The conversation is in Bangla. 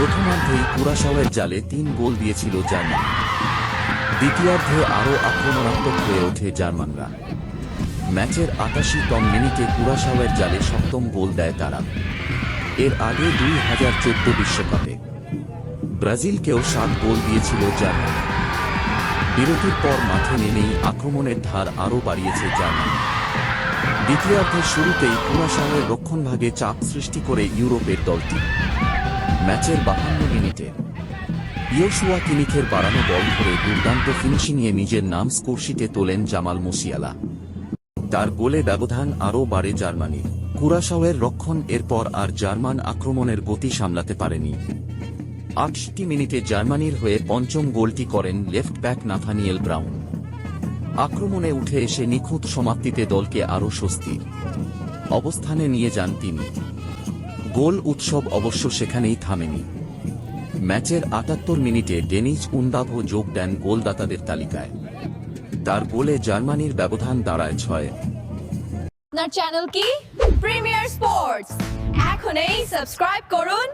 প্রথমার্ধেই কুরাশাওয়ের জালে ৩ গোল দিয়েছিল জার্মানি। দ্বিতীয়ার্ধে আরও আক্রমণাত্মক হয়ে ওঠে জার্মানরা। ম্যাচের ৮৮তম মিনিটে কুরাশাওয়ের জালে ৭ম গোল দেয় তারা। এর আগে ২০১৪ বিশ্বকাপে ব্রাজিলকেও ৭ গোল দিয়েছিল জার্মানি। বিরতির পর মাঠে নেমেই আক্রমণের ধার আরও বাড়িয়েছে জার্মানি। দ্বিতীয়ার্ধের শুরুতেই কুরাশাওয়ের রক্ষণভাগে চাপ সৃষ্টি করে ইউরোপের দলটি। ম্যাচের ৫২ মিনিটে ইয়োশুয়া কিমিখের বাড়ানো বল ধরে দুর্দান্ত ফিনিশিংয়ে নিজের নাম স্কোরশিটে তোলেন জামাল মুসিয়ালা। তার গোলে ব্যবধান আরও বাড়ে জার্মানির। কুরাশাওয়ের রক্ষণ এরপর আর জার্মান আক্রমণের গতি সামলাতে পারেনি। ৬৮ মিনিটে জার্মানির হয়ে পঞ্চম গোলটি করেন লেফট ব্যাক নাথানিয়েল ব্রাউন। আক্রমণে উঠে এসে নিখুঁত সমাপ্তিতে দলকে আরও স্বস্তির অবস্থানে নিয়ে যান তিনি। গোল উৎসব অবশ্য সেখানেই থামেনি। ম্যাচের ৭৮ মিনিটে ডেনিস উন্ডাভও যোগ দেন গোলদাতাদের তালিকায়। তার গোলে জার্মানির ব্যবধান দাঁড়ায় ৬। আপনার চ্যানেল কি প্রিমিয়ার স্পোর্টস, এখনই সাবস্ক্রাইব করুন।